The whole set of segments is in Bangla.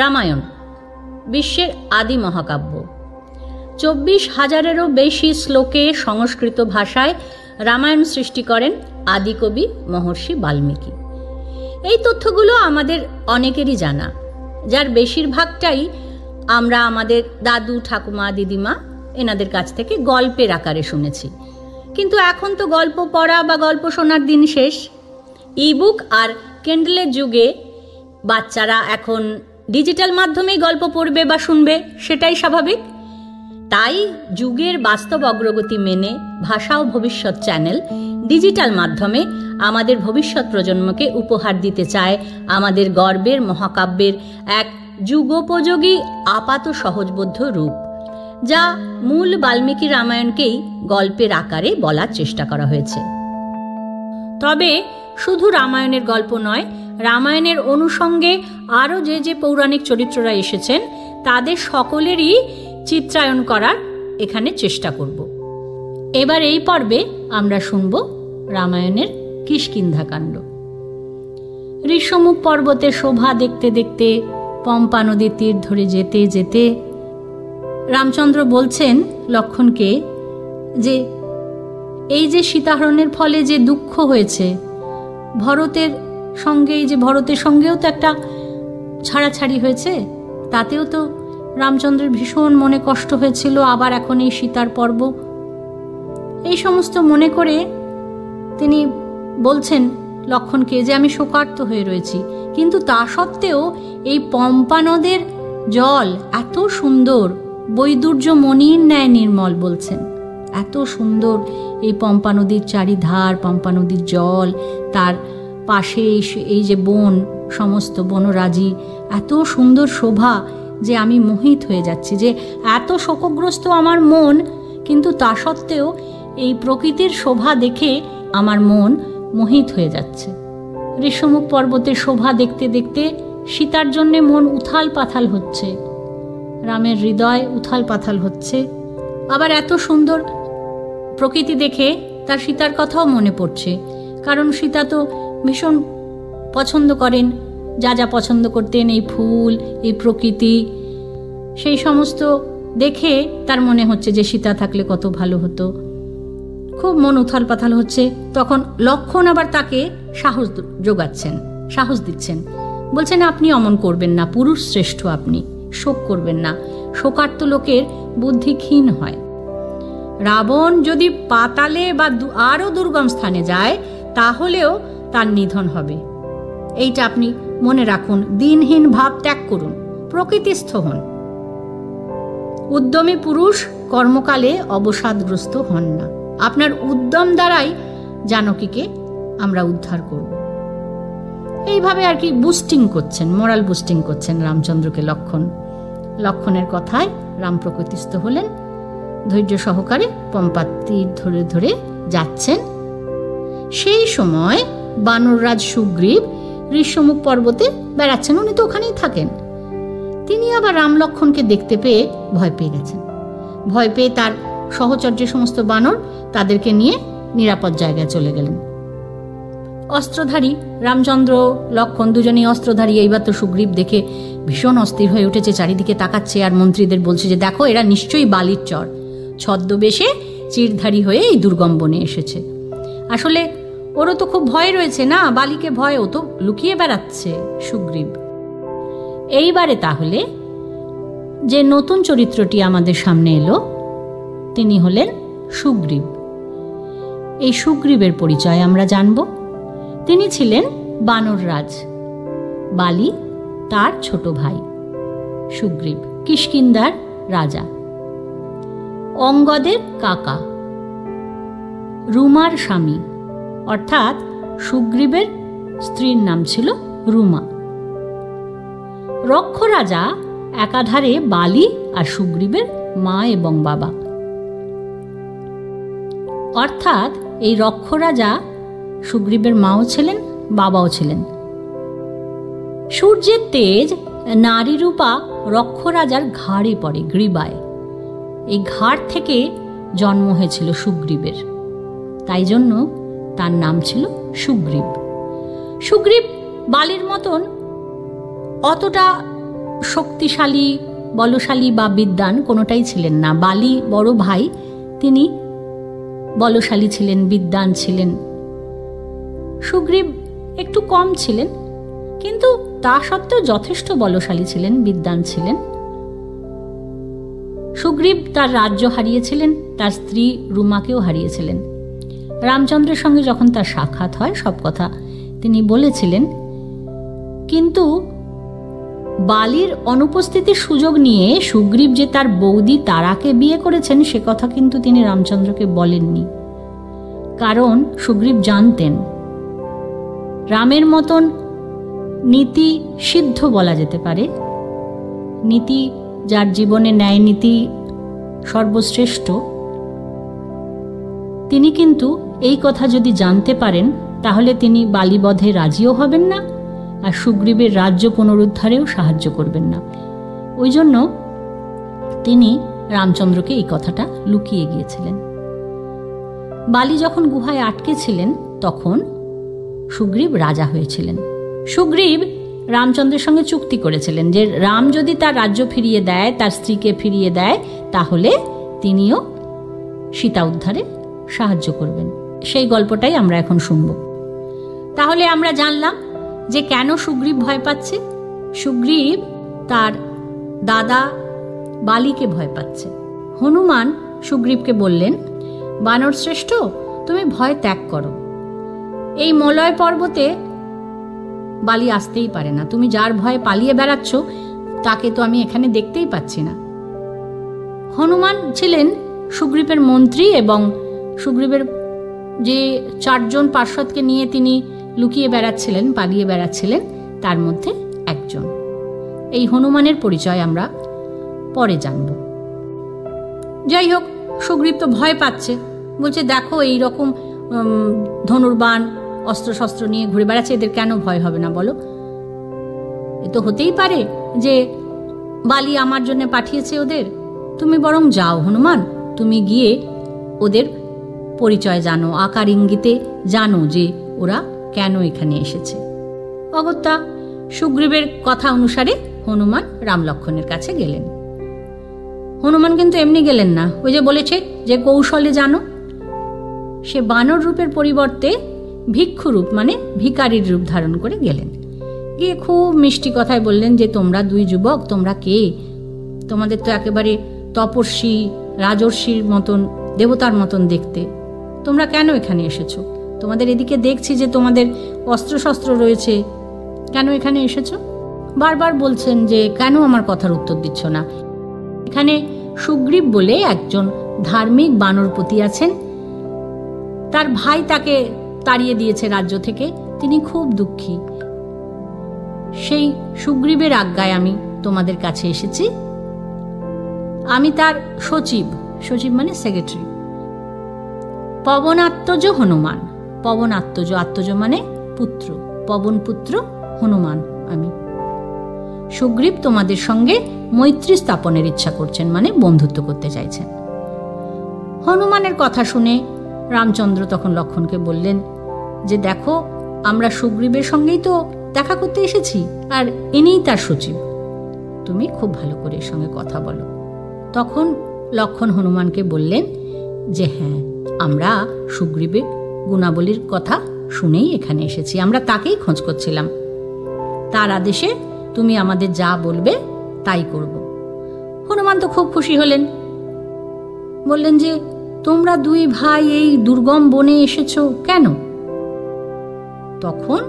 রামায়ণ বিশ্বের আদি মহাকাব্য। 24,000-এরও বেশি শ্লোকে সংস্কৃত ভাষায় রামায়ণ সৃষ্টি করেন আদিকবি মহর্ষি বাল্মীকি। এই তথ্যগুলো আমাদের অনেকেরই জানা, যার বেশিরভাগটাই আমরা আমাদের দাদু, ঠাকুমা, দিদিমা এনাদের কাছ থেকে গল্পের আকারে শুনেছি। কিন্তু এখন তো গল্প পড়া বা গল্প শোনার দিন শেষ। ইবুক আর কেন্ডেলের যুগে বাচ্চারা এখন ডিজিটাল মাধ্যমেই গল্প পড়বে বা শুনবে, সেটাই স্বাভাবিক। তাই যুগের বাস্তব অগ্রগতি মেনে ভাষা ও ভবিষ্যৎ চ্যানেল ডিজিটাল মাধ্যমে আমাদের ভবিষ্যৎ প্রজন্মকে উপহার দিতে চায় আমাদের গর্বের মহাকাব্যের এক যুগোপযোগী আপাত সহজবোধ্য রূপ, যা মূল বাল্মীকি রামায়ণকেই গল্পের আকারে বলার চেষ্টা করা হয়েছে। তবে শুধু রামায়ণের গল্প নয়, রামায়ণের অনুষঙ্গে আরও যে পৌরাণিক চরিত্ররা এসেছেন তাদের সকলেরই চিত্রায়ন করার এখানে চেষ্টা করব। এবার এই পর্বে আমরা শুনব রামায়ণের কিষ্কিন্ধাকাণ্ড। ঋষ্যমুখ পর্বতের শোভা দেখতে দেখতে পম্পা নদীর তীর ধরে যেতে যেতে রামচন্দ্র বলছেন লক্ষ্মণকে যে এই যে সীতাহরণের ফলে যে দুঃখ হয়েছে, ভরতের সঙ্গেও তো একটা ছাড়াছাড়ি হয়েছে, তাতেও তো রামচন্দ্রের ভীষণ মনে কষ্ট হয়েছিল। আবার এখন এই সীতার পর্ব, এই সমস্ত মনে করে তিনি বলছেন লক্ষ্মণকে যে আমি শোকার্ত হয়ে রয়েছি, কিন্তু তা সত্ত্বেও এই পম্পা নদের জল এত সুন্দর, বৈদুর্য মণির ন্যায় নির্মল বলছেন। এত সুন্দর এই পম্পা নদীর চারিধার, পম্পা নদীর জল, তার পাশে এই যে বন, সমস্ত বনরাজি, এত সুন্দর শোভা যে আমি মোহিত হয়ে যাচ্ছি, যে এত শোকগ্রস্ত আমার মন, কিন্তু তা সত্ত্বেও এই প্রকৃতির শোভা দেখে আমার মন মোহিত হয়ে যাচ্ছে। ঋষ্যমুখ পর্বতের শোভা দেখতে দেখতে সীতার জন্যে মন উথাল পাথাল হচ্ছে, রামের হৃদয় উথাল পাথাল হচ্ছে। আবার এত সুন্দর প্রকৃতি দেখে তার সীতার কথাও মনে পড়ছে, কারণ সীতা তো ভীষণ পছন্দ করেন, যা পছন্দ করতেন, এই ফুল, এই প্রকৃতি, সেই সমস্ত দেখে তার মনে হচ্ছে যে সীতা থাকলে কত ভালো হতো। খুব মন উথাল পাথাল হচ্ছে। তখন লক্ষ্মণ আবার তাকে সাহস যোগাচ্ছেন, সাহস দিচ্ছেন, বলছেন আপনি অমন করবেন না, পুরুষ শ্রেষ্ঠ আপনি, শোক করবেন না, শোকার্ত লোকের বুদ্ধি ক্ষীণ হয়। রাবণ যদি পাতালে বা আরো দুর্গম স্থানে যায় তাহলেও তার নিধন হবে, এইটা আপনি মনে রাখুন। দিনহীন ভাব ত্যাগ করুন, প্রকৃতিস্থ হন। উদ্যমী পুরুষ কর্মকালে অবসাদগ্রস্ত হন না। আপনার উদ্যম দ্বারাই জানকীকে আমরা উদ্ধার করব। এইভাবে আর কি বুস্টিং করছেন, মোরাল বুস্টিং করছেন রামচন্দ্রকে লক্ষ্মণ। লক্ষ্মণের কথায় রাম প্রকৃতিস্থ হলেন, ধৈর্য সহকারে পম্পার তীর ধরে ধরে যাচ্ছেন। সেই সময় বানররাজ সুগ্রীব ঋষ্যমুখ পর্বতে বেড়াচ্ছেন, উনি তো ওখানেই থাকেন। তিনি আবার রাম লক্ষ্মণকে দেখতে পেয়ে ভয় পেয়ে গেছেন। ভয় পেয়ে তার সহচর্য সমস্ত বানর তাদেরকে নিয়ে নিরাপদ জায়গায় চলে গেলেন। অস্ত্রধারী রামচন্দ্র, লক্ষ্মণ দুজনেই অস্ত্রধারী। এইবার তো সুগ্রীব দেখে ভীষণ অস্থির হয়ে উঠেছে, চারিদিকে তাকাচ্ছে আর মন্ত্রীদের বলছে যে দেখো, এরা নিশ্চয়ই বালির চর, ছদ্মবেশে চিরধারী হয়ে এই দুর্গম বনে এসেছে। আসলে ওরও তো খুব ভয় রয়েছে না, বালিকে ভয়, ও তো লুকিয়ে বেড়াচ্ছে সুগ্রীব। এইবারে তাহলে যে নতুন চরিত্রটি আমাদের সামনে এলো তিনি হলেন সুগ্রীব। এই সুগ্রীবের পরিচয় আমরা জানব। তিনি ছিলেন বানররাজ, বালি তার ছোট ভাই। সুগ্রীব কিষ্কিন্ধার রাজা, অঙ্গদের কাকা, রুমার স্বামী, অর্থাৎ সুগ্রীবের স্ত্রীর নাম ছিল রুমা। রক্ষ রাজা একাধারে বালি আর সুগ্রীবের মা এবং বাবা। অর্থাৎ এই রক্ষ রাজা সুগ্রীবের মাও ছিলেন, বাবাও ছিলেন। সূর্যের তেজ নারী রূপা রক্ষ রাজার ঘাড়ে পড়ে, গ্রীবায়। এই ঘাড় থেকে জন্ম হয়েছিল সুগ্রীবের, তাই জন্য তার নাম ছিল সুগ্রীব। সুগ্রীব বালির মতন অতটা শক্তিশালী, বলশালী বা বিদ্বান কোনোটাই ছিলেন না। বালি বড় ভাই, তিনি বলশালী ছিলেন, বিদ্বান ছিলেন। সুগ্রীব একটু কম ছিলেন, কিন্তু তা সত্ত্বেও যথেষ্ট বলশালী ছিলেন, বিদ্বান ছিলেন। সুগ্রীব তার রাজ্য হারিয়েছিলেন, তার স্ত্রী রুমাকেও হারিয়েছিলেন। রামচন্দ্রের সঙ্গে যখন তার সাক্ষাৎ হয় সব কথা তিনি বলেছিলেন, কিন্তু বালির অনুপস্থিতির সুযোগ নিয়ে সুগ্রীব যে তার বৌদি তারাকে বিয়ে করেছেন সে কথা কিন্তু তিনি রামচন্দ্রকে বলেননি। কারণ সুগ্রীব জানতেন রামের মতন নীতি সিদ্ধ বলা যেতে পারে, নীতি যার জীবনে ন্যায় নীতি সর্বশ্রেষ্ঠ, তিনি কিন্তু এই কথা যদি জানতে পারেন তাহলে তিনি বালিবধে রাজিও হবেন না আর সুগ্রীবের রাজ্য পুনরুদ্ধারেও সাহায্য করবেন না। ওই জন্য তিনি রামচন্দ্রকে এই কথাটা লুকিয়ে গিয়েছিলেন। বালি যখন গুহায় আটকে ছিলেন তখন সুগ্রীব রাজা হয়েছিলেন। সুগ্রীব রামচন্দ্রের সঙ্গে চুক্তি করেছিলেন যে রাম যদি তার রাজ্য ফিরিয়ে দেয়, তার স্ত্রীকে ফিরিয়ে দেয়, তাহলে তিনিও সীতা উদ্ধারে সাহায্য করবেন। সেই গল্পটাই আমরা এখন শুনব। তাহলে আমরা জানলাম যে কেন সুগ্রীব ভয় পাচ্ছে। সুগ্রীব তার দাদা বালিকে ভয় পাচ্ছে। হনুমান সুগ্রীবকে বললেন, বানর শ্রেষ্ঠ, তুমি ভয় ত্যাগ করো। এই মলয় পর্বতে বালি আসতেই পারে না। তুমি যার ভয়ে পালিয়ে বেড়াচ্ছ তাকে তো আমি এখানে দেখতেই পাচ্ছি না। হনুমান ছিলেন সুগ্রীবের মন্ত্রী এবং সুগ্রীবের যে 4 জন পার্ষদকে নিয়ে তিনি লুকিয়ে বেড়াচ্ছিলেন, পালিয়ে বেড়াচ্ছিলেন, তার মধ্যে একজন। এই হনুমানের পরিচয় আমরা পরে জানব। যাই হোক, সুগ্রীব তো ভয় পাচ্ছে, বলছে দেখো এই রকম ধনুর্বাণ অস্ত্রশস্ত্র নিয়ে ঘুরে বেড়াচ্ছে, এদের কেন ভয় হবে না বলো? এ তো হতেই পারে যে বালি আমার জন্য পাঠিয়েছে ওদের। তুমি বরং যাও হনুমান, তুমি গিয়ে ওদের পরিচয় জানো, আকার ইঙ্গিতে জানো যে ওরা কেন এখানে এসেছে। অগত্যা সুগ্রীবের কথা অনুসারে হনুমান রাম লক্ষ্মণের কাছে গেলেন। হনুমান কিন্তু এমনি গেলেন না, ওই যে বলেছে যে কৌশলে জানো। সে বানর রূপের পরিবর্তে ভিক্ষু রূপ মানে ভিখারির রূপ ধারণ করে গেলেন। গিয়ে খুব মিষ্টি কথায় বললেন যে তোমরা 2 যুবক, তোমরা কে? তোমাদের তো একেবারে তপস্বী রাজর্ষির মতন, দেবতার মতন দেখতে। তোমরা কেন এখানে এসেছো? তোমাদের এদিকে দেখছি যে তোমাদের অস্ত্রশস্ত্র রয়েছে, কেন এখানে এসেছো? বারবার বলছেন যে কেন আমার কথার উত্তর দিচ্ছ না। এখানে সুগ্রীব বলে একজন ধার্মিক বানরপতি আছেন, তার ভাই তাকে তাড়িয়ে দিয়েছে রাজ্য থেকে, তিনি খুব দুঃখী। সেই সুগ্রীবের আজ্ঞায় আমি তোমাদের কাছে এসেছি। আমি তার সচিব, সচিব মানে সেক্রেটারি, পবনাত্মজ হনুমান। পবনাত্মজ, আত্মজ মানে পুত্র, পবন পুত্র হনুমান আমি। সুগ্রীব তোমাদের সঙ্গে মৈত্রী স্থাপনের ইচ্ছা করছেন, মানে বন্ধুত্ব করতে চাইছেন। হনুমানের কথা শুনে রামচন্দ্র তখন লক্ষ্মণকে বললেন যে দেখো, আমরা সুগ্রীবের সঙ্গেই তো দেখা করতে এসেছি, আর ইনিই তার সচিব। তুমি খুব ভালো করে এর সঙ্গে কথা বলো। তখন লক্ষ্মণ হনুমানকে বললেন যে হ্যাঁ, আমরা সুগ্রীবের গুণাবলীর কথা শুনেই এখানে এসেছি, আমরা তাকেই খোঁজ করছিলাম। তার আদেশে তুমি আমাদের যা বলবে তাই করব। হনুমান তো খুব খুশি হলেন, বললেন যে তোমরা 2 ভাই এই দুর্গম বনে এসেছো কেন? তখন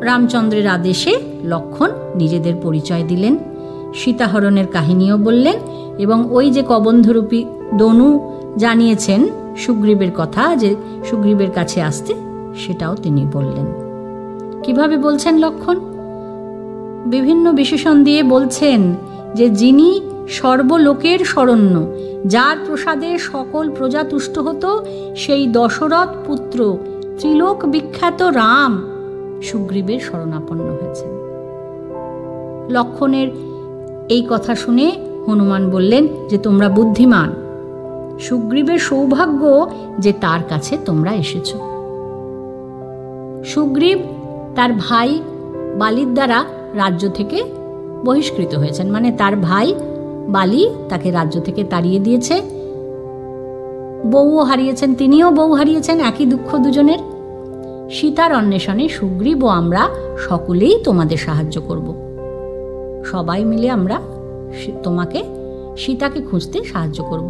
রামচন্দ্রের আদেশে লক্ষ্মণ নিজেদের পরিচয় দিলেন, সীতাহরণের কাহিনীও বললেন এবং ওই যে কবন্ধরূপী দনু জানিয়েছেন সুগ্রীবের কথা, যে সুগ্রীবের কাছে আসতে, সেটাও তিনি বললেন। কিভাবে বলছেন লক্ষ্মণ? বিভিন্ন বিশেষণ দিয়ে বলছেন যে যিনি সর্বলোকের শরণ্য, যার প্রসাদে সকল প্রজা তুষ্ট হতো, সেই দশরথ পুত্র ত্রিলোক বিখ্যাত রাম সুগ্রীবের শরণাপন্ন হয়েছেন। লক্ষ্মণের এই কথা শুনে হনুমান বললেন যে তোমরা বুদ্ধিমান, সুগ্রীবের সৌভাগ্য যে তার কাছে তোমরা এসেছো। সুগ্রীব তার ভাই বালির দ্বারা রাজ্য থেকে বহিষ্কৃত হয়েছেন, মানে তার ভাই বালি তাকে রাজ্য থেকে তাড়িয়ে দিয়েছে। বউও হারিয়েছেন, তিনিও বউ হারিয়েছেন, একই দুঃখ দুজনের। সীতার অন্বেষণে সুগ্রীব ও আমরা সকলেই তোমাদের সাহায্য করব। সবাই মিলে আমরা তোমাকে সীতাকে খুঁজতে সাহায্য করব।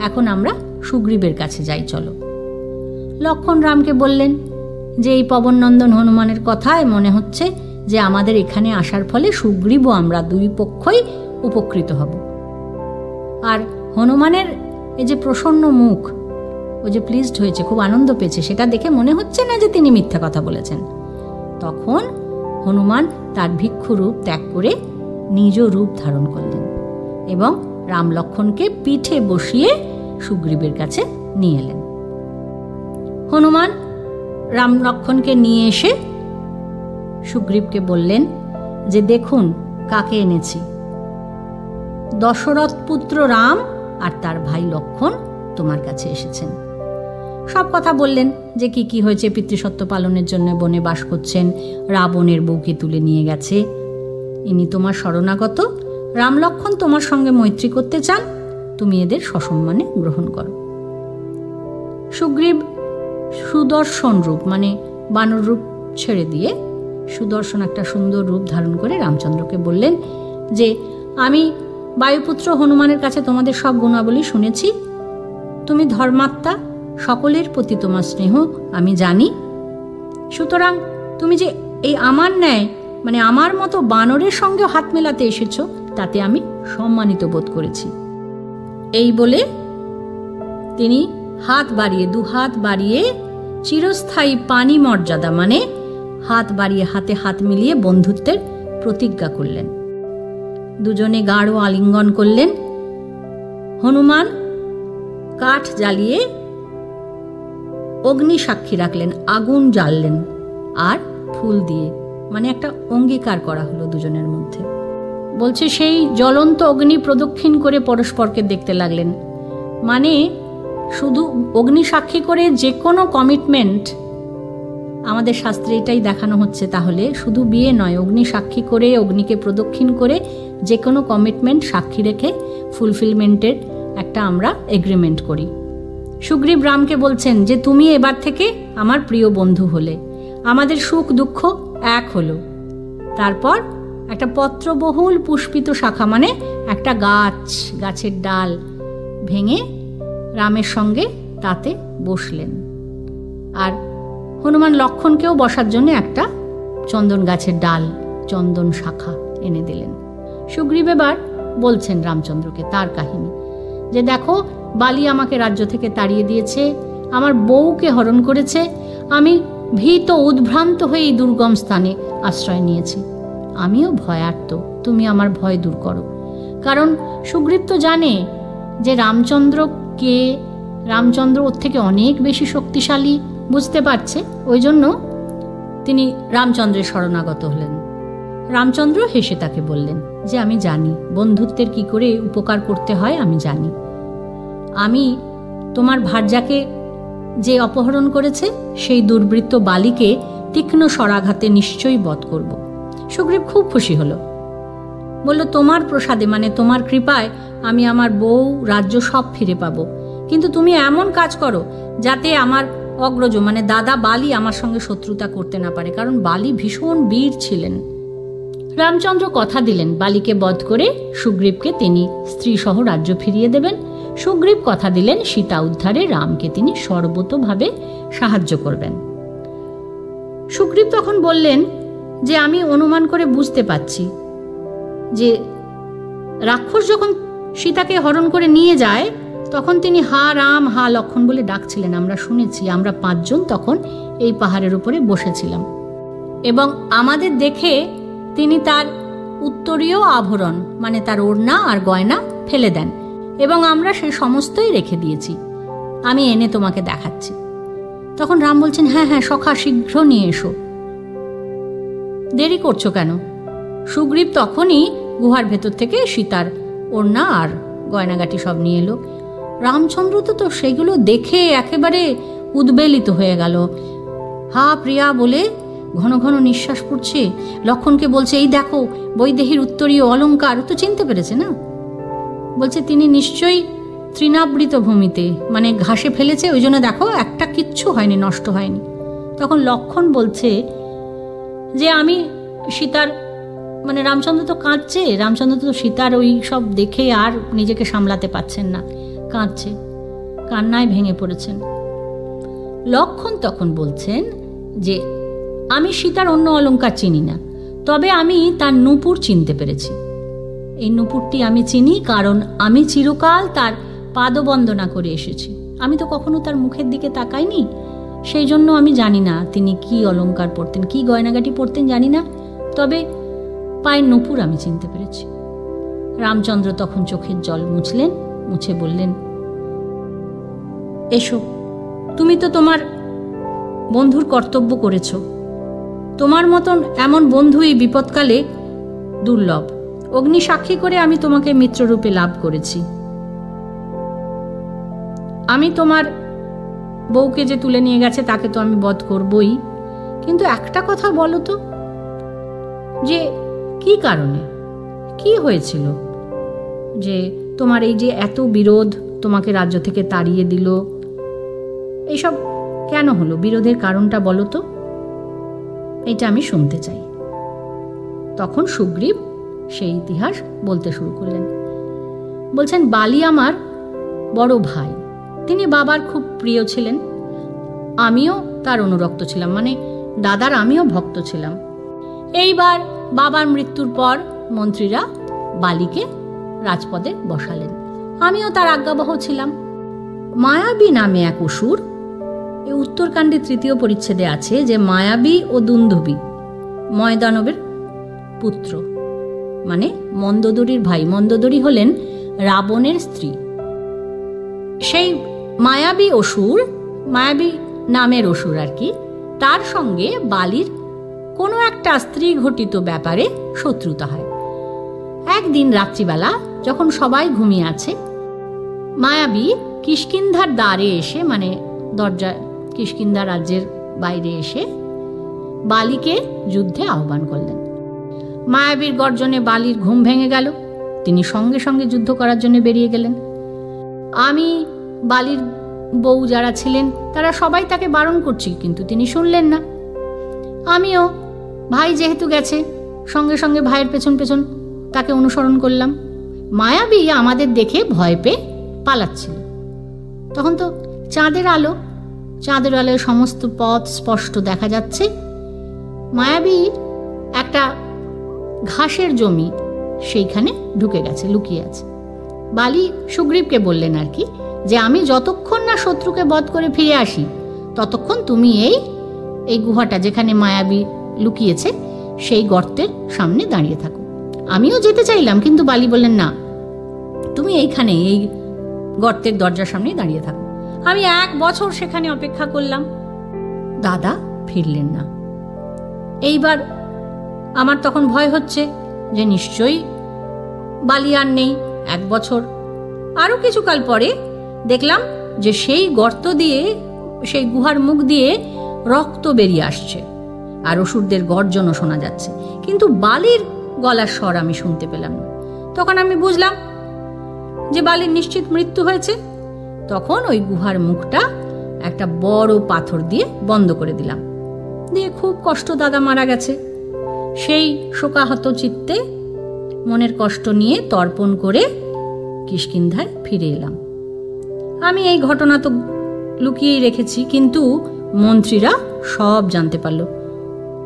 এখন আমরা সুগ্রীবের কাছে যাই, চলো। লক্ষ্মণ রামকে বললেন যে এই পবননন্দন হনুমানের কথায় মনে হচ্ছে যে আমাদের এখানে আসার ফলে সুগ্রীব ও আমরা দুই পক্ষই উপকৃত হব। আর হনুমানের এই যে প্রসন্ন মুখ, ও যে প্লিজড হয়েছে, খুব আনন্দ পেয়েছে, সেটা দেখে মনে হচ্ছে না যে তিনি মিথ্যা কথা বলেছেন। তখন হনুমান তার ভিক্ষু রূপ ত্যাগ করে নিজ রূপ ধারণ করলেন এবং রাম লক্ষ্মণকে পিঠে বসিয়ে সুগ্রীবের কাছে নিয়ে এলেন। হনুমান রাম লক্ষ্মণকে নিয়ে এসে সুগ্রীবকে বললেন যে দেখুন কাকে এনেছি, দশরথ পুত্র রাম আর তার ভাই লক্ষ্মণ তোমার কাছে এসেছেন। সব কথা বললেন যে কি কি হয়েছে, পিতৃসত্য পালনের জন্য বনে বাস করছেন, রাবণের বউকে তুলে নিয়ে গেছে, ইনি তোমার শরণাগত, রাম লক্ষ্মণ তোমার সঙ্গে মৈত্রী করতে চান, তুমি এদের সসম্মানে গ্রহণ করো। সুগ্রীব সুদর্শন রূপ মানে বানর রূপ ছেড়ে দিয়ে সুদর্শন একটা সুন্দর রূপ ধারণ করে রামচন্দ্রকে বললেন যে আমি বায়ুপুত্র হনুমানের কাছে তোমাদের সব গুণাবলী শুনেছি, তুমি ধর্মাত্মা, সকলের প্রতি তোমার স্নেহ আমি জানি, সুতরাং তুমি যে এই আমার ন্যায় মানে আমার মতো বানরের সঙ্গে হাত মেলাতে এসেছ তাতে আমি সম্মানিত বোধ করেছি। এই বলে তিনি হাত বাড়িয়ে দুহাত বাড়িয়ে চিরস্থায়ী পানি মর্যাদা মানে হাত বাড়িয়ে হাতে হাত মিলিয়ে বন্ধুত্বের প্রতিজ্ঞা করলেন। দুজনে গাঢ় আলিঙ্গন করলেন। হনুমান কাঠ জ্বালিয়ে অগ্নি সাক্ষী রাখলেন, আগুন জ্বাললেন আর ফুল দিয়ে মানে একটা অঙ্গীকার করা হলো দুজনের মধ্যে। বলছে সেই জ্বলন্ত অগ্নি প্রদক্ষিণ করে পরস্পরকে দেখতে লাগলেন, মানে শুধু অগ্নি সাক্ষী করে যে কোনো কমিটমেন্ট, আমাদের শাস্ত্রে এটাই দেখানো হচ্ছে, তাহলে শুধু বিয়ে নয়, অগ্নি সাক্ষী করে অগ্নিকে প্রদক্ষিণ করে যে কোনো কমিটমেন্ট সাক্ষী রেখে ফুলফিলমেন্টের একটা আমরা এগ্রিমেন্ট করি। সুগ্রীব রামকে বলছেন যে তুমি এবার থেকে আমার প্রিয় বন্ধু হলে, আমাদের সুখ দুঃখ এক হলো। তারপর একটা পত্রবহুল পুষ্পিত শাখা মানে একটা গাছের ডাল ভেঙে রামের সঙ্গে তাতে বসলেন, আর হনুমান লক্ষ্মণকেও বসার জন্য একটা চন্দন গাছের ডাল চন্দন শাখা এনে দিলেন। সুগ্রীব এবার বলছেন রামচন্দ্রকে তার কাহিনী, যে দেখো বালি আমাকে রাজ্য থেকে তাড়িয়ে দিয়েছে, আমার বউকে হরণ করেছে, আমি ভীত উদ্ভ্রান্ত হয়ে এই দুর্গম স্থানে আশ্রয় নিয়েছি, আমিও ভয়ার্ত, তুমি আমার ভয় দূর করো। কারণ সুগ্রীব তো জানে যে রামচন্দ্রকে, রামচন্দ্র ওর থেকে অনেক বেশি শক্তিশালী বুঝতে পারছে, ওই জন্য তিনি রামচন্দ্রের শরণাগত হলেন। রামচন্দ্র হেসে তাকে বললেন যে আমি জানি বন্ধুত্বের কি করে উপকার করতে হয়, আমি জানি, আমি তোমার ভার্যাকে যে অপহরণ করেছে সেই দুর্বৃত্ত বালিকে তীক্ষ্ণ শরাঘাতে নিশ্চয়ই বধ করব। সুগ্রীব খুব খুশি হলো, বলল তোমার প্রসাদে মানে তোমার কৃপায় আমি আমার বউ রাজ্য সব ফিরে পাবো, কিন্তু তুমি এমন কাজ করো যাতে আমার অগ্রজ মানে দাদা বালি আমার সঙ্গে শত্রুতা করতে না পারে, কারণ বালি ভীষণ বীর ছিলেন। রামচন্দ্র কথা দিলেন বালিকে বধ করে সুগ্রীবকে তিনি স্ত্রী সহ রাজ্য ফিরিয়ে দেবেন। সুগ্রীব কথা দিলেন সীতা উদ্ধারে রামকে তিনি সর্বতোভাবে সাহায্য করবেন। সুগ্রীব তখন বললেন যে আমি অনুমান করে বুঝতে পাচ্ছি যে রাক্ষস যখন সীতাকে হরণ করে নিয়ে যায় তখন তিনি হা রাম হা লক্ষ্মণ বলে ডাকছিলেন, আমরা শুনেছি, আমরা 5 জন তখন এই পাহাড়ের উপরে বসেছিলাম এবং আমাদের দেখে তিনি তার উত্তরীয় আভরণ মানে তার ওড়না আর গয়না ফেলে দেন এবং আমরা সেই সমস্তই রেখে দিয়েছি, আমি এনে তোমাকে দেখাচ্ছি। তখন রাম বলছেন হ্যাঁ হ্যাঁ সখা শীঘ্র নিয়ে এসো, দেরি করছো কেন? সুগ্রীব তখনই গুহার ভেতর থেকে সীতার ওড়না আর গয়নাগাটি সব নিয়ে এলো। রামচন্দ্র তো সেগুলো দেখে একেবারে উদ্বেলিত হয়ে গেল, হা প্রিয়া বলে ঘন ঘন নিঃশ্বাস পড়ছে। লক্ষণকে বলছে, এই দেখো বৈদেহীর উত্তরীয় অলঙ্কার। তো চিনতে পেরেছে না, বলছে তিনি নিশ্চয়ই তৃণাবৃত ভূমিতে, মানে ঘাসে ফেলেছে, ওই জন্য দেখো একটা কিচ্ছু হয়নি, নষ্ট হয়নি। তখন লক্ষণ বলছে যে আমি সীতার, মানে রামচন্দ্র তো কাঁদছে, রামচন্দ্র তো সীতার ওই সব দেখে আর নিজেকে সামলাতে পারছেন না, কাঁদছে, কান্নায় ভেঙে পড়েছেন। লক্ষণ তখন বলছেন যে আমি সীতার অন্য অলঙ্কার চিনি না, তবে আমি তার নূপুর চিনতে পেরেছি। এই নূপুরটি আমি চিনি, কারণ আমি চিরকাল তার পাদবন্দনা করে এসেছি। আমি তো কখনো তার মুখের দিকে তাকাইনি, সেই জন্য আমি জানি না তিনি কি অলঙ্কার পরতেন, কি গয়নাগাটি পরতেন জানি না, তবে পায়ের নূপুর আমি চিনতে পেরেছি। রামচন্দ্র তখন চোখের জল মুছলেন, মুছে বললেন, এসো, তুমি তো তোমার বন্ধুর কর্তব্য করেছ। তোমার মতন এমন বন্ধু এই বিপদকালে দুর্লভ। অগ্নি সাক্ষী করে আমি তোমাকে মিত্ররূপে লাভ করেছি। আমি তোমার বউকে যে তুলে নিয়ে গেছে তাকে তো আমি বধ করবই, কিন্তু একটা কথা বলো তো, যে কি কারণে, কি হয়েছিল যে তোমার এই যে এত বিরোধ, তোমাকে রাজ্য থেকে তাড়িয়ে দিল, এইসব কেন হলো? বিরোধের কারণটা বলো তো, এটা আমি শুনতে চাই। তখন সুগ্রীব সেই ইতিহাস বলতে শুরু করলেন। বলছেন, বালি আমার বড় ভাই, তিনি বাবার খুব প্রিয় ছিলেন, আমিও তার অনুরক্ত ছিলাম, মানে দাদার আমিও ভক্ত ছিলাম। এইবার বাবার মৃত্যুর পর মন্ত্রীরা বালিকে রাজপদে বসালেন, আমিও তার আজ্ঞাবহ ছিলাম। মায়াবী নামে এক অসুর, এই উত্তরকাণ্ডে 3য় পরিচ্ছেদে আছে যে মায়াবী ও দুন্দুবী ময়দানবের পুত্র, মানে মন্দোদরীর ভাই। মন্দোদরী হলেন রাবণের স্ত্রী। সেই মায়াবী অসুর, মায়াবী নামের অসুর আর কি, তার সঙ্গে বালির কোনো একটা স্ত্রী ঘটিত ব্যাপারে শত্রুতা হয়। একদিন রাত্রিবেলা যখন সবাই ঘুমিয়ে আছে, মায়াবী কিষ্কিন্ধার দ্বারে এসে, মানে দরজা কিষ্কিন্ধা রাজ্যের বাইরে এসে বালিকে যুদ্ধে আহ্বান করলেন। মায়াবীর গর্জনে বালির ঘুম ভেঙে গেল, তিনি সঙ্গে সঙ্গে যুদ্ধ করার জন্য বেরিয়ে গেলেন। আমি, বালির বউ যারা ছিলেন তারা সবাই তাকে বারণ করছি, কিন্তু তিনি শুনলেন না। আমিও, ভাই যেহেতু গেছে, সঙ্গে সঙ্গে ভাইয়ের পেছন পেছন তাকে অনুসরণ করলাম। মায়াবী আমাদের দেখে ভয় পেয়ে পালাচ্ছিল। তখন তো চাঁদের আলো, চাঁদের আলোয় সমস্ত পথ স্পষ্ট দেখা যাচ্ছে। মায়াবীর একটা ঘাসের জমি, সেইখানে ঢুকে গেছে, লুকিয়ে আছে। বালি সুগ্রীবকে বললেন আর কি, যে আমি যতক্ষণ না শত্রুকে বধ করে ফিরে আসি, ততক্ষণ তুমি এই গুহাটা যেখানে মায়াবী লুকিয়েছে সেই গর্তের সামনে দাঁড়িয়ে থাকো। আমিও যেতে চাইলাম, কিন্তু বালি বললেন, না, তুমি এইখানে এই গর্তের দরজার সামনেই দাঁড়িয়ে থাকো। আমি 1 বছর সেখানে অপেক্ষা করলাম, দাদা ফিরলেন না। এইবার আমার তখন ভয় হচ্ছে যে নিশ্চয়ই বালি আর নেই। 1 বছর, আরো কিছুকাল পরে দেখলাম যে সেই গর্ত দিয়ে, সেই গুহার মুখ দিয়ে রক্ত বেরিয়ে আসছে, আর অসুরদের গর্জনও শোনা যাচ্ছে, কিন্তু বালির গলার স্বর আমি শুনতে পেলাম না। তখন আমি বুঝলাম যে বালির নিশ্চিত মৃত্যু হয়েছে। তখন ওই গুহার মুখটা একটা বড় পাথর দিয়ে বন্ধ করে দিলাম, দিয়ে খুব কষ্ট, দাদা মারা গেছে, সেই শোকাহত চিত্তে মনের কষ্ট নিয়ে তর্পণ করে কিষ্কিন্ধায় ফিরে এলাম। আমি এই ঘটনা তো লুকিয়েই রেখেছি, কিন্তু মন্ত্রীরা সব জানতে পারলো।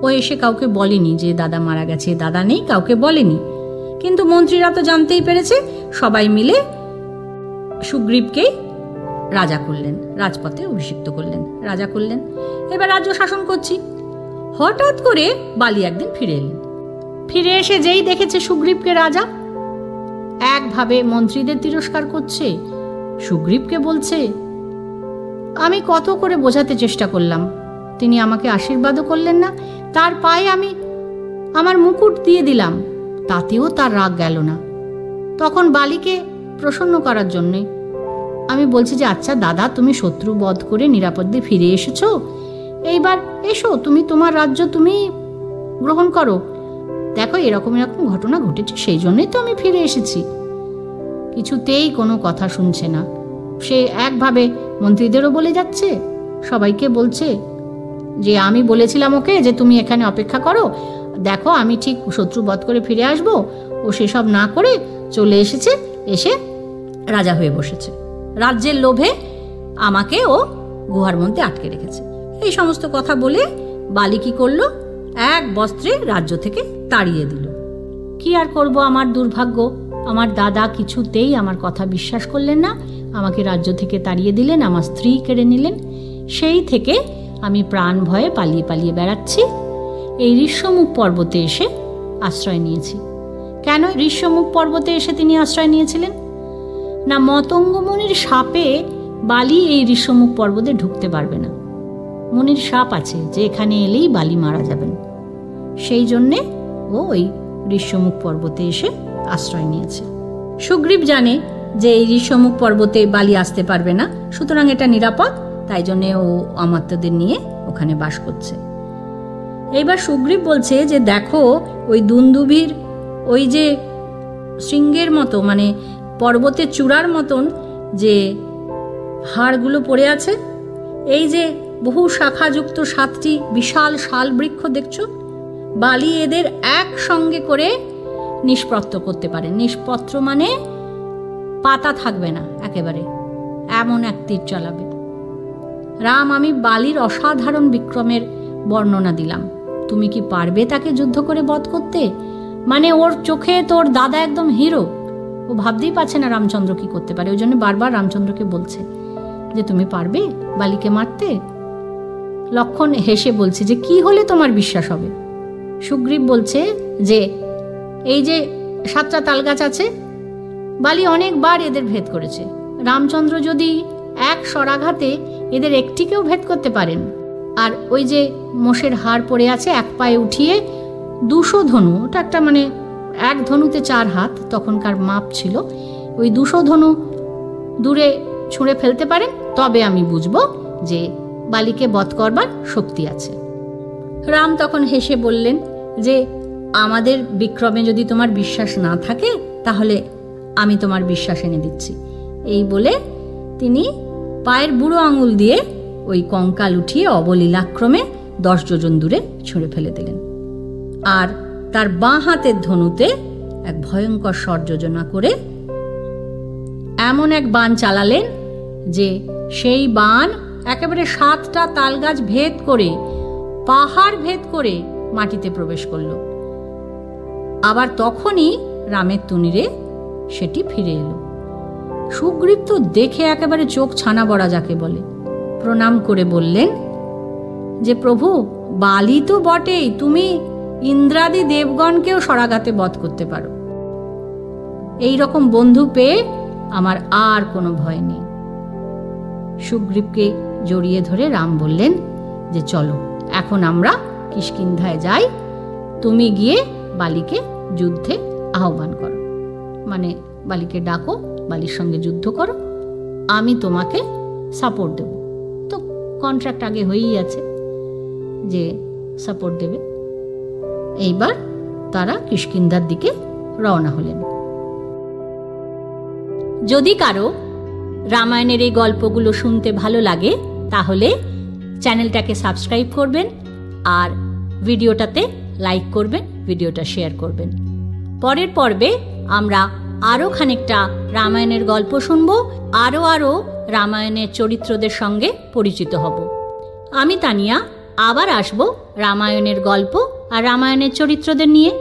ও এসে কাউকে বলেনি যে দাদা মারা গেছে, দাদা নেই, কাউকে বলেনি, কিন্তু মন্ত্রীরা তো জানতেই পেরেছে। সবাই মিলে সুগ্রীবকেই রাজা করলেন, রাজপথে অভিষিক্ত করলেন, রাজা করলেন। এবার রাজ্য শাসন করছি। হঠাৎ করে বালি একদিন ফিরে এলেন। ফিরে এসে যেই দেখেছে সুগ্রীবকে রাজা, একভাবে মন্ত্রীদের তিরস্কার করছে, সুগ্রীবকে বলছে, আমি কত করে বোঝাতে চেষ্টা করলাম, তিনি আমাকে আশীর্বাদও করলেন না, তার পায়ে আমি আমার মুকুট দিয়ে দিলাম, তাতেও তার রাগ গেল না। তখন বালিকে প্রসন্ন করার জন্যে আমি বলছি যে, আচ্ছা দাদা, তুমি শত্রু বধ করে নিরাপদে ফিরে এসেছো, এইবার এসো, তুমি তোমার রাজ্য তুমি গ্রহণ করো। দেখো এরকম এরকম ঘটনা ঘটেছে, সেই জন্যই তো আমি ফিরে এসেছি। কিছুতেই কোনো কথা শুনছে না। সে একভাবে মন্ত্রীদেরও বলে যাচ্ছে, সবাইকে বলছে যে আমি বলেছিলাম ওকে যে তুমি এখানে অপেক্ষা করো, দেখো আমি ঠিক শত্রু বধ করে ফিরে আসবো। ও সেসব না করে চলে এসেছে, এসে রাজা হয়ে বসেছে। রাজ্যের লোভে আমাকে ও গুহার মধ্যে আটকে রেখেছে। এই সমস্ত কথা বলে বালি কি করলো, এক বস্ত্রে রাজ্য থেকে তাড়িয়ে দিল। কি আর করব, আমার দুর্ভাগ্য, আমার দাদা কিছুতেই আমার কথা বিশ্বাস করলেন না, আমাকে রাজ্য থেকে তাড়িয়ে দিলেন, আমার স্ত্রী কেড়ে নিলেন। সেই থেকে আমি প্রাণ ভয়ে পালিয়ে পালিয়ে বেড়াচ্ছি। এই ঋষ্যমুখ পর্বতে এসে আশ্রয় নিয়েছি। কেন ঋষ্যমুখ পর্বতে এসে তিনি আশ্রয় নিয়েছিলেন? না, মতঙ্গ মুনির সাপে বালি এই ঋষ্যমুখ পর্বতে ঢুকতে পারবে না। মুনির সাপ আছে যে এখানে এলেই বালি মারা যাবেন। সেই জন্যে ও ওই ঋষ্যমুখ পর্বতে এসে আশ্রয় নিয়েছে। সুগ্রীব জানে যে এই ঋষ্যমুখ পর্বতে বালি আসতে পারবে না, সুতরাং এটা নিরাপদ, তাই জন্যে ও অমাত্যদের নিয়ে ওখানে বাস করছে। এইবার সুগ্রীব বলছে যে দেখো ওই দুন্দুভির ওই যে শৃঙ্গের মতো, মানে পর্বতের চূড়ার মতন যে হাড়গুলো পড়ে আছে, এই যে বহু শাখাযুক্ত 7টি বিশাল শাল বৃক্ষ দেখছো, বালি এদের একসঙ্গে করে নিষ্পত্র করতে পারে। নিষ্পত্র মানে পাতা থাকবে না, একেবারে এমন এক তীর চালাবে। রাম, আমি বালির অসাধারণ বিক্রমের বর্ণনা দিলাম, তুমি কি পারবে তাকে যুদ্ধ করে বধ করতে? মানে ওর চোখে তোর দাদা একদম হিরো, ও ভাবতেই পারছে না রামচন্দ্র কি করতে পারে। ওই জন্য বারবার রামচন্দ্রকে বলছে যে তুমি পারবে বালিকে মারতে। লক্ষ্মণ হেসে বলছে যে কি হলে তোমার বিশ্বাস হবে? সুগ্রীব বলছে যে এই যে 7টা তালগাছ আছে, বালি অনেকবার এদের ভেদ করেছে। রামচন্দ্র যদি এক স্বরাঘাতে এদের একটিকেও ভেদ করতে পারেন, আর ওই যে মোষের হাড় পড়ে আছে এক পায়ে উঠিয়ে 200 ধনু, ওটা একটা মানে এক ধনুতে 4 হাত, তখনকার মাপ ছিল, ওই 200 ধনু দূরে ছুঁড়ে ফেলতে পারেন, তবে আমি বুঝবো যে বালিকে বধ করবার শক্তি আছে। রাম তখন হেসে বললেন যে আমাদের বিক্রমে যদি তোমার বিশ্বাস না থাকে তাহলে আমি তোমার বিশ্বাস এনে দিচ্ছি। এই বলে তিনি পায়ের বুড়ো আঙুল দিয়ে ওই কঙ্কাল উঠিয়ে অবলীলাক্রমে 10 যোজন দূরে ছুঁড়ে ফেলে দিলেন। আর তার বাঁ হাতের ধনুতে এক ভয়ঙ্কর স্বর যোজনা করে এমন এক বাণ চালালেন যে সেই বাণ একেবারে 7টা তালগাছ ভেদ করে, পাহাড় ভেদ করে মাটিতে প্রবেশ করল। আবার তখনই রামের তুনিরে সেটি ফিরে এলো। সুগ্রীব তো দেখে একেবারে চোখ ছানা বড়া যাকে বলে, প্রণাম করে বললেন যে প্রভু, বালি তো বটেই, তুমি ইন্দ্রাদি দেবগণকেও সরাগাতে বধ করতে পারো। এই রকম বন্ধু পেয়ে আমার আর কোনো ভয় নেই। সুগ্রীবকে জড়িয়ে ধরে রাম বললেন যে চলো এখন আমরা কিষ্কিন্ধায় যাই, তুমি গিয়ে বালিকে যুদ্ধে আহ্বান করো, মানে বালিকে ডাকো, বালির সঙ্গে যুদ্ধ করো, আমি তোমাকে সাপোর্ট দেব। তো কন্ট্রাক্ট আগে হয়েই আছে যে সাপোর্ট দেবে। এইবার তারা কিষ্কিন্ধার দিকে রওনা হলেন। যদি কারো রামায়ণের এই গল্পগুলো শুনতে ভালো লাগে তাহলে চ্যানেলটাকে সাবস্ক্রাইব করবেন আর ভিডিওটাতে লাইক করবেন, ভিডিওটা শেয়ার করবেন। পরের পর্বে আমরা আরও খানিকটা রামায়ণের গল্প শুনব, আরও রামায়ণের চরিত্রদের সঙ্গে পরিচিত হব। আমি তানিয়া আবার আসব রামায়ণের গল্প আর রামায়ণের চরিত্রদের নিয়ে।